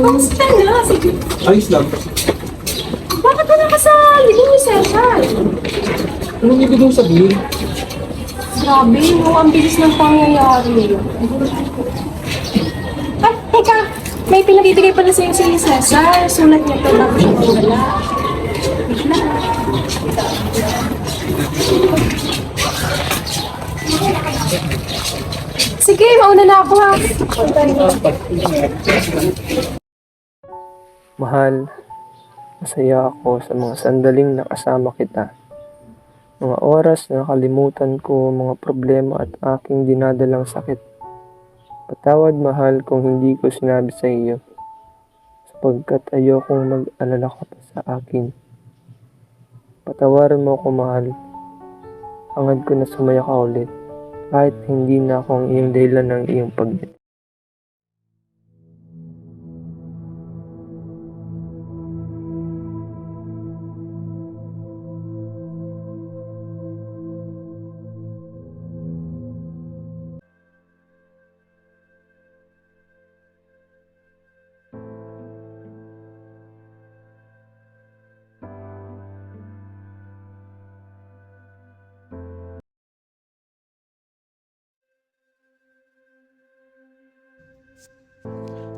Kamusta na? Sige. Ayos lang. Bakit wala ka sa libing ni Cesar? Anong ibig mong sabihin? Grabe, no? Ang bilis ng pangyayari. Ay, teka! May pinabibigay pala sa'yo si Cesar. Sulat niya to bago siya mawala. Wait lang. Sige, mauna na ako ha. Mahal, masaya ako sa mga sandaling nakasama kita. Mga oras na nakalimutan ko mga problema at aking dinadalang sakit. Patawad mahal kung hindi ko sinabi sa iyo, sapagkat ayokong mag-alala ka pa sa akin. Patawarin mo ako mahal, hangad ko na sumaya ka ulit, kahit hindi na ako ang iyong dahilan ng iyong pagdating.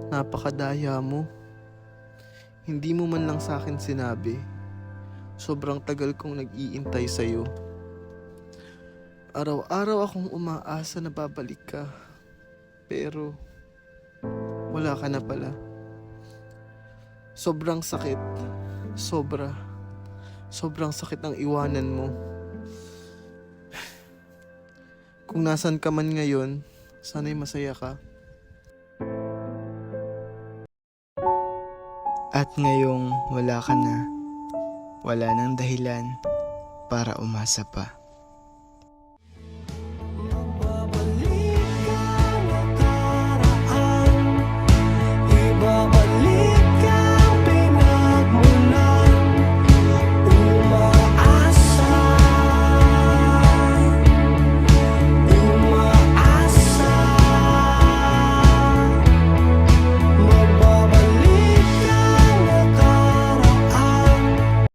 Napakadaya mo. Hindi mo man lang sa akin sinabi. Sobrang tagal kong nag-iintay sa'yo. Araw-araw akong umaasa na babalik ka. Pero wala ka na pala. Sobrang sakit. Sobrang sakit ang iwanan mo. Kung nasan ka man ngayon, sana'y masaya ka. At ngayong wala ka na, wala nang dahilan para umasa pa.